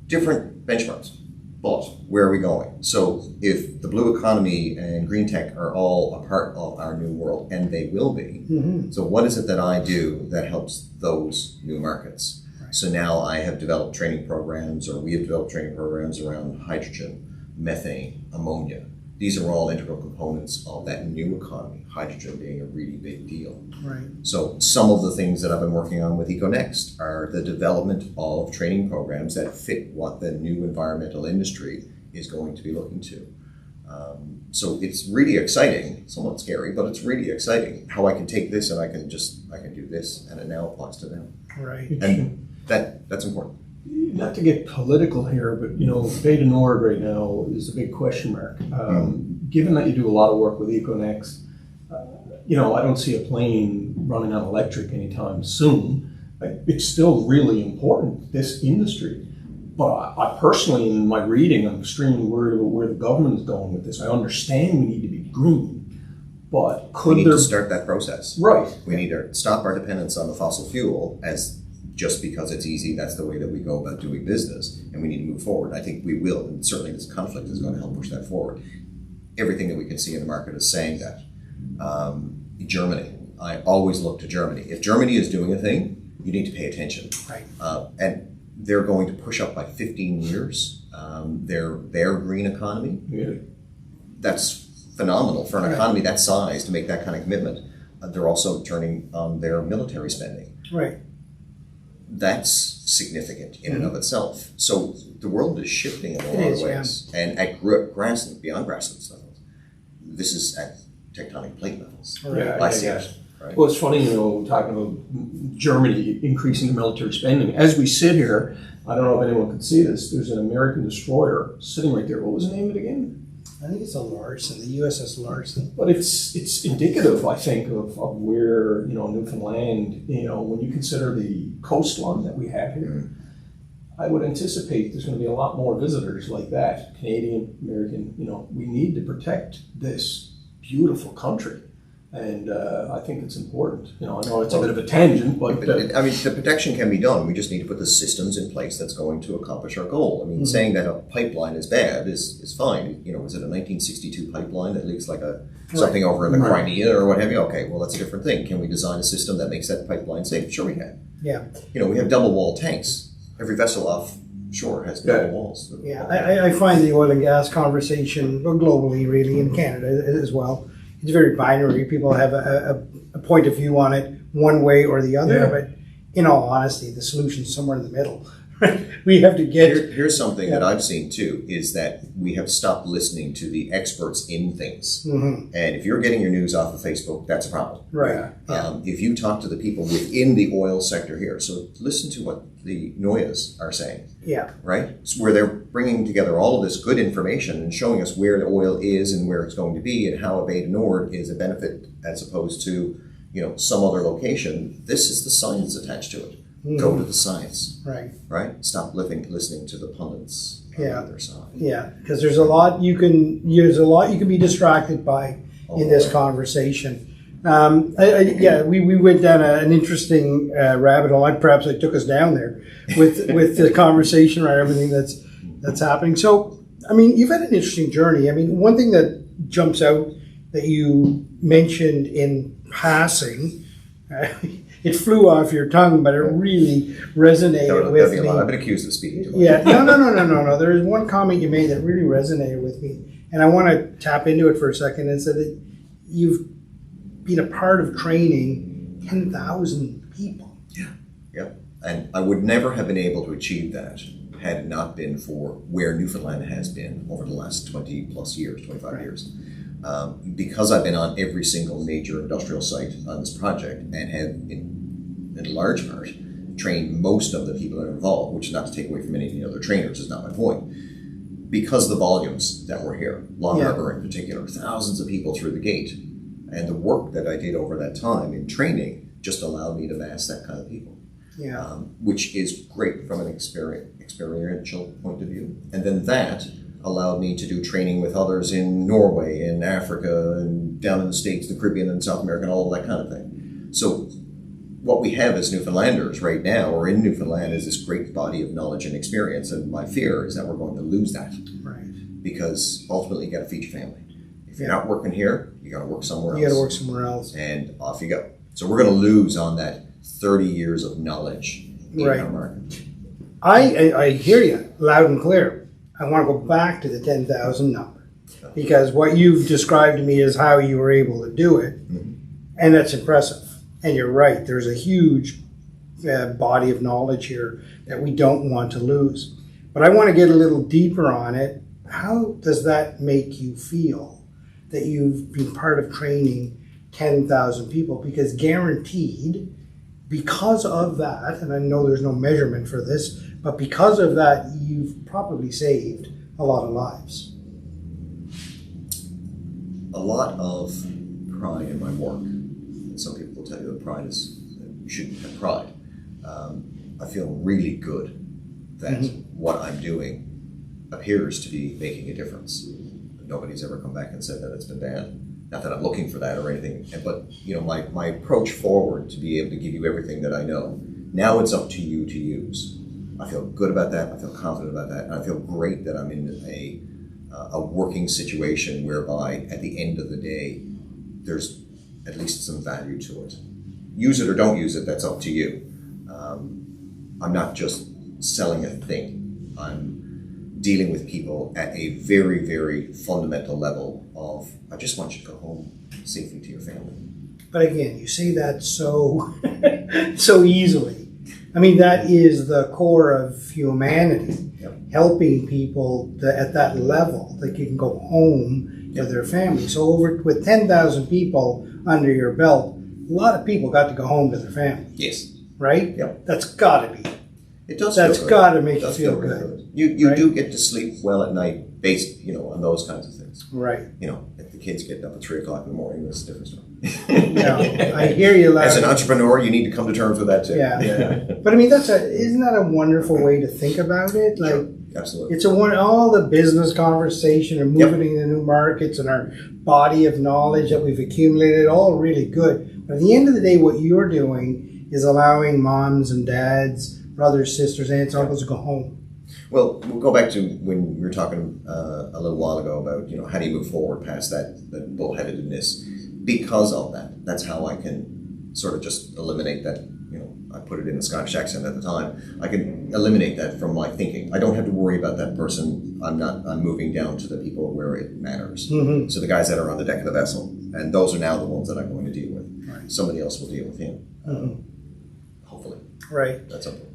Different benchmarks. But where are we going? So if the blue economy and green tech are all a part of our new world, and they will be, so what is it that I do that helps those new markets? So now I have developed training programs, or we have developed training programs around hydrogen, methane, ammonia. These are all integral components of that new economy, hydrogen being a really big deal. Right. So some of the things that I've been working on with EcoNext are the development of training programs that fit what the new environmental industry is going to be looking to. So it's really exciting, somewhat scary, but it's really exciting how I can take this and I can do this, and it now applies to them. Right. And that's important. Not to get political here, but Beta Nord right now is a big question mark. Given that you do a lot of work with EcoNext, I don't see a plane running on electric anytime soon. It's still really important, this industry. But I personally, in my reading, I'm extremely worried about where the government is going with this. I understand we need to be green, but we need to start that process. Right. We need to stop our dependence on the fossil fuel as just because it's easy, that's the way that we go about doing business, and we need to move forward. I think we will, and certainly this conflict is going to help push that forward. Everything that we can see in the market is saying that. Germany, I always look to Germany. If Germany is doing a thing, you need to pay attention. Right. And they're going to push up by 15 years their green economy. Yeah. That's phenomenal for an economy that size to make that kind of commitment. They're also turning on their military spending. Right. That's significant in and of itself. So the world is shifting in a lot of ways. Yeah. And at grassroots, beyond grassroots levels, this is at tectonic plate levels. Right. I see it. Right. Well, it's funny, talking about Germany increasing their military spending. As we sit here, I don't know if anyone can see this, there's an American destroyer sitting right there. What was the name of it again? I think it's a Larson, the USS Larson. But it's indicative, I think, of where, Newfoundland, when you consider the coastline that we have here, I would anticipate there's going to be a lot more visitors like that, Canadian, American. We need to protect this beautiful country. And I think it's important. I know it's a bit of a tangent, but... the protection can be done. We just need to put the systems in place that's going to accomplish our goal. Saying that a pipeline is bad is fine. Was it a 1962 pipeline that leaks like something over in the Crimea or what have you? Okay, well, that's a different thing. Can we design a system that makes that pipeline safe? Sure we can. Yeah. We have double wall tanks. Every vessel offshore has double walls. Yeah, I find the oil and gas conversation, globally really, in Canada as well, it's very binary. People have a point of view on it one way or the other, but in all honesty, the solution's somewhere in the middle. We have to get... Here's something that I've seen too, is that we have stopped listening to the experts in things. Mm-hmm. And if you're getting your news off of Facebook, that's a problem. Right. If you talk to the people within the oil sector here, so listen to what the Noyas are saying. Yeah. Right? It's where they're bringing together all of this good information and showing us where the oil is and where it's going to be and how a Bay du Nord is a benefit as opposed to, some other location. This is the science attached to it. Mm-hmm. Go to the science. Right? Stop listening to the pundits on either side. Yeah, because there's a lot you can be distracted by in this conversation. We went down an interesting rabbit hole. Perhaps I took us down there with the conversation around everything that's happening. So, you've had an interesting journey. One thing that jumps out that you mentioned in passing, it flew off your tongue, but it really resonated with me. I've been accused of speaking too much. Yeah, no. There is one comment you made that really resonated with me, and I want to tap into it for a second and say that you've been a part of training 10,000 people. Yeah. And I would never have been able to achieve that had it not been for where Newfoundland has been over the last 20 plus years, 25 years. Because I've been on every single major industrial site on this project and have, in large part, trained most of the people that are involved, which is not to take away from any of the other trainers, is not my point. Because of the volumes that were here, Long Harbour in particular, thousands of people through the gate, and the work that I did over that time in training just allowed me to mass that kind of people. Which is great from an experiential point of view. And then that allowed me to do training with others in Norway, in Africa, and down in the States, the Caribbean, and South America, and all of that kind of thing. So what we have as Newfoundlanders right now, or in Newfoundland, is this great body of knowledge and experience. And my fear is that we're going to lose that. Right. Because ultimately you got to feed your family. If you're not working here, you got to work somewhere else. You got to work somewhere else. And off you go. So we're going to lose on that 30 years of knowledge in our market. I hear you loud and clear. I want to go back to the 10,000 number because what you've described to me is how you were able to do it, and that's impressive. And you're right. There's a huge body of knowledge here that we don't want to lose. But I want to get a little deeper on it. How does that make you feel that you've been part of training 10,000 people? Because guaranteed, because of that, and I know there's no measurement for this, but because of that, you've probably saved a lot of lives. A lot of pride in my work. And some people will tell you that pride is, you shouldn't have pride. I feel really good that what I'm doing appears to be making a difference. Nobody's ever come back and said that it's been bad. Not that I'm looking for that or anything, but my approach forward to be able to give you everything that I know. Now it's up to you to use. I feel good about that. I feel confident about that, and I feel great that I'm in a working situation whereby at the end of the day, there's at least some value to it. Use it or don't use it, that's up to you. I'm not just selling a thing. I'm dealing with people at a very, very fundamental level of, I just want you to go home safely to your family. But again, you say that so easily. That is the core of humanity, helping people at that level that you can go home to their family. So with 10,000 people under your belt, a lot of people got to go home to their family. Yes. Right? Yep. That's got to be. It does. That's got to make you feel good. You do get to sleep well at night, based on those kinds of things. Right. If the kids get up at 3 o'clock in the morning, that's a different story. I hear you loud. As an entrepreneur, you need to come to terms with that too. Yeah. But isn't that a wonderful way to think about it? Like, sure. Absolutely. It's all the business conversation and moving into new markets and our body of knowledge that we've accumulated, all really good. But at the end of the day, what you're doing is allowing moms and dads, brothers, sisters, aunts, uncles to go home. Well, we'll go back to when we were talking a little while ago about, how do you move forward past that bullheadedness? Because of that, that's how I can sort of just eliminate that. I put it in a Scottish accent at the time. I can eliminate that from my thinking. I don't have to worry about that person. I'm moving down to the people where it matters. Mm-hmm. So the guys that are on the deck of the vessel, and those are now the ones that I'm going to deal with. Right. Somebody else will deal with him. Hopefully. Right. That's simple.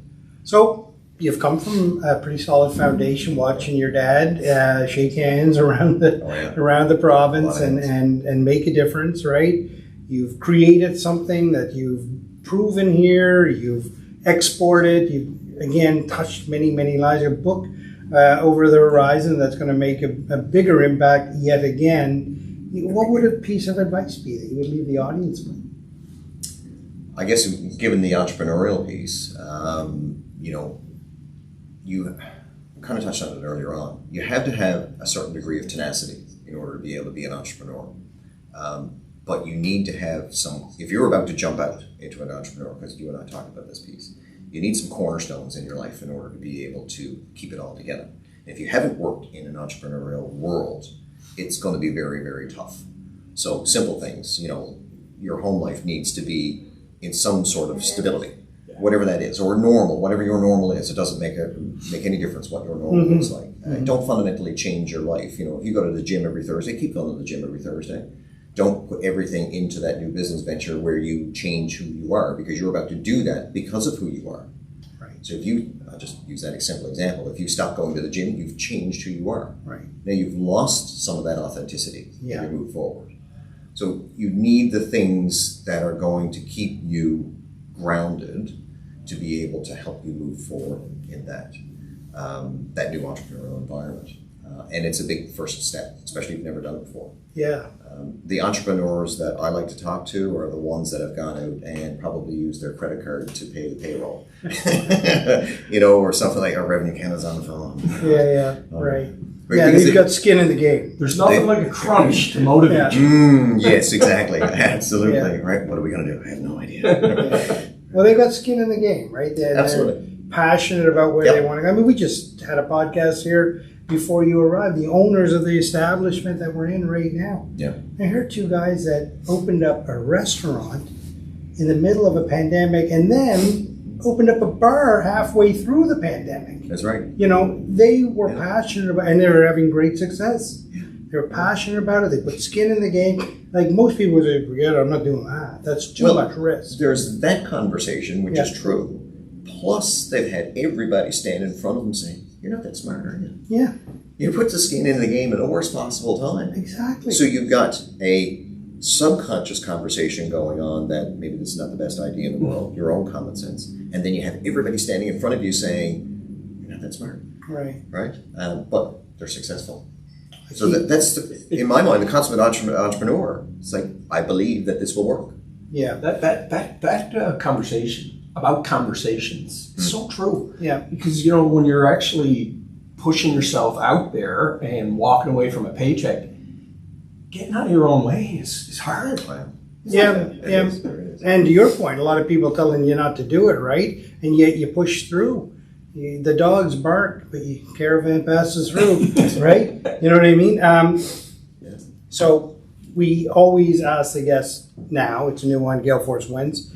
So you've come from a pretty solid foundation, watching your dad shake hands around the province and make a difference, right? You've created something that you've proven here. You've exported. You've again touched many lives. A book over the horizon that's going to make a bigger impact yet again. What would a piece of advice be that you would leave the audience with? I guess given the entrepreneurial piece, you kind of touched on it earlier on. You have to have a certain degree of tenacity in order to be able to be an entrepreneur. But you need to have some, if you're about to jump out into an entrepreneur, because you and I talked about this piece, you need some cornerstones in your life in order to be able to keep it all together. If you haven't worked in an entrepreneurial world, it's going to be very, very tough. So simple things, your home life needs to be in some sort of stability, whatever that is, or normal, whatever your normal is. It doesn't make any difference what your normal looks like. Don't fundamentally change your life. If you go to the gym every Thursday, keep going to the gym every Thursday. Don't put everything into that new business venture where you change who you are, because you're about to do that because of who you are. Right. So I'll just use that simple example. If you stop going to the gym, you've changed who you are. Right. Now you've lost some of that authenticity as Yeah. you move forward. So you need the things that are going to keep you grounded to be able to help you move forward in that new entrepreneurial environment. And it's a big first step, especially if you've never done it before. Yeah. The entrepreneurs that I like to talk to are the ones that have gone out and probably used their credit card to pay the payroll. Or something like, Revenue Canada's on the phone. Yeah, right. Right, they've got skin in the game. There's nothing like a crunch to motivate you. Yes, exactly. Absolutely. Yeah. Right. What are we going to do? I have no idea. Well, they've got skin in the game, right? Absolutely. They're passionate about where they want to go. I mean, we just had a podcast here before you arrived, the owners of the establishment that we're in right now. Yeah. I heard two guys that opened up a restaurant in the middle of a pandemic and then opened up a bar halfway through the pandemic. That's right. They were passionate about, and they were having great success. Yeah. They were passionate about it. They put skin in the game. Like most people would say, forget it, I'm not doing that. That's too much risk. There's that conversation, which is true. Plus, they've had everybody stand in front of them saying, you're not that smart, are you? Yeah. You put the skin in the game at the worst possible time. Exactly. So you've got a subconscious conversation going on that maybe this is not the best idea in the world, your own common sense. And then you have everybody standing in front of you saying, you're not that smart. Right. Right? But they're successful. So that's, in my mind, the consummate entrepreneur. It's like, I believe that this will work. Yeah. That conversation about conversations is so true. Yeah. Because, when you're actually pushing yourself out there and walking away from a paycheck, getting out of your own way is hard. Yeah. And to your point, a lot of people telling you not to do it, right? And yet you push through. The dogs bark, but the caravan passes through, right? You know what I mean? So we always ask the guests now, it's a new one, GaleForceWins,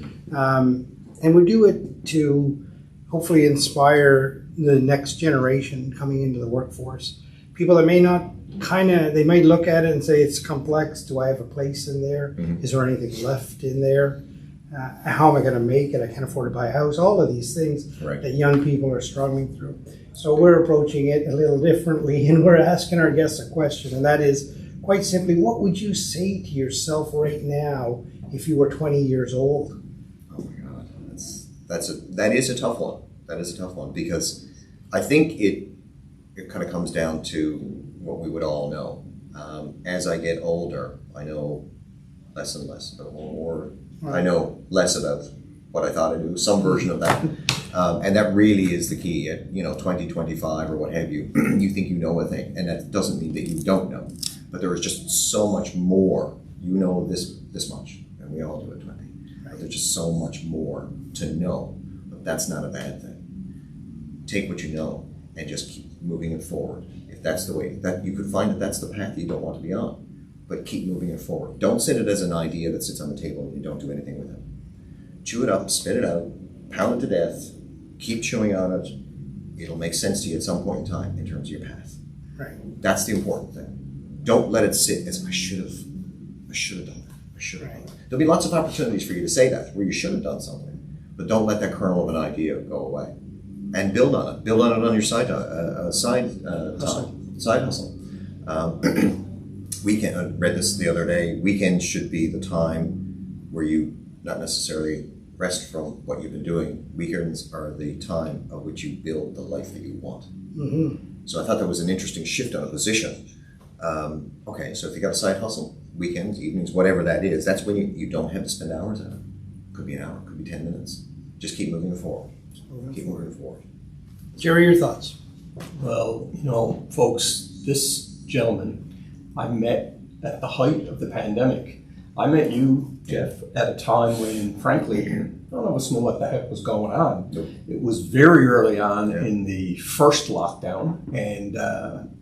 and we do it to hopefully inspire the next generation coming into the workforce. People that may not they might look at it and say, it's complex. Do I have a place in there? Mm-hmm. Is there anything left in there? How am I going to make it? I can't afford to buy a house. All of these things that young people are struggling through. So we're approaching it a little differently, and we're asking our guests a question, and that is, quite simply, what would you say to yourself right now if you were 20 years old? Oh my God, that is a tough one. That is a tough one, because I think it kind of comes down to what we would all know. As I get older, I know less and less, but more. I know less about what I thought I knew, some version of that. And that really is the key. At 20, 25 or what have you, you think you know a thing, and that doesn't mean that you don't know. But there is just so much more. You know this much, and we all do at 20. But there's just so much more to know. But that's not a bad thing. Take what you know and just keep moving it forward. If that's the way, that you could find that that's the path you don't want to be on. But keep moving it forward. Don't sit it as an idea that sits on the table and you don't do anything with it. Chew it up, spit it out, pound it to death, keep chewing on it. It'll make sense to you at some point in time in terms of your path. Right. That's the important thing. Don't let it sit as, I should have done that. There'll be lots of opportunities for you to say that, where you should have done something. but don't let that kernel of an idea go away. And build on it. Build on it on your side hustle. Weekend. I read this the other day. Weekends should be the time where you not necessarily rest from what you've been doing. Weekends are the time of which you build the life that you want. Mm-hmm. So I thought that was an interesting shift on a position. Okay, so if you got a side hustle, weekends, evenings, whatever that is, that's when you don't have to spend hours on it. Could be an hour, could be 10 minutes. Just keep moving forward. Keep moving forward. Jerry, your thoughts? Well, folks, this gentleman I met at the height of the pandemic. I met you, Jeff, at a time when, frankly, none of us knew what the heck was going on. Nope. It was very early on in the first lockdown, and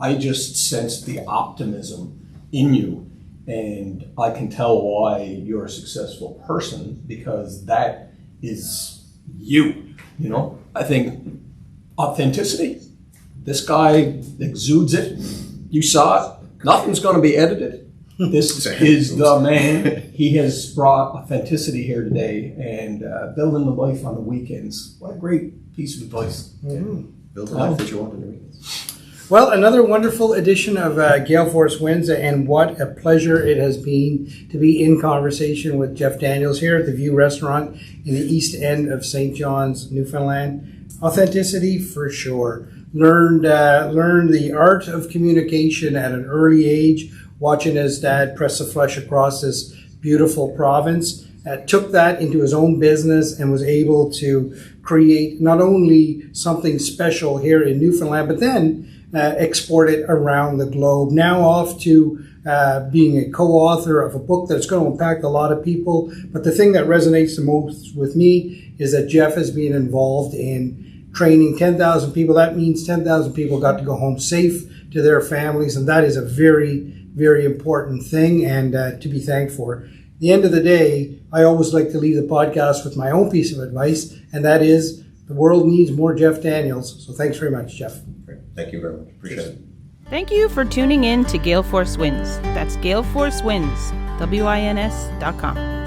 I just sensed the optimism in you. And I can tell why you're a successful person, because that is you. I think authenticity, this guy exudes it. You saw it. Nothing's going to be edited. This is the man. He has brought authenticity here today, and building the life on the weekends. What a great piece of advice. Mm-hmm. Build the life that you want on the weekends. Well, another wonderful edition of GaleForceWins, and what a pleasure it has been to be in conversation with Jeff Daniels here at the View Restaurant in the east end of St. John's, Newfoundland. Authenticity for sure. Learned the art of communication at an early age, watching his dad press the flesh across this beautiful province. Took that into his own business and was able to create not only something special here in Newfoundland, but then export it around the globe. Now off to being a co-author of a book that's going to impact a lot of people. But the thing that resonates the most with me is that Jeff has been involved in training 10,000 people. That means 10,000 people got to go home safe to their families, and that is a very, very important thing, and to be thanked for. At the end of the day, I always like to leave the podcast with my own piece of advice, and that is the world needs more Jeff Daniels. So thanks very much, Jeff. Great. Thank you very much. Appreciate it. Thank you for tuning in to GaleForceWins. That's GaleForceWins, WINS.com.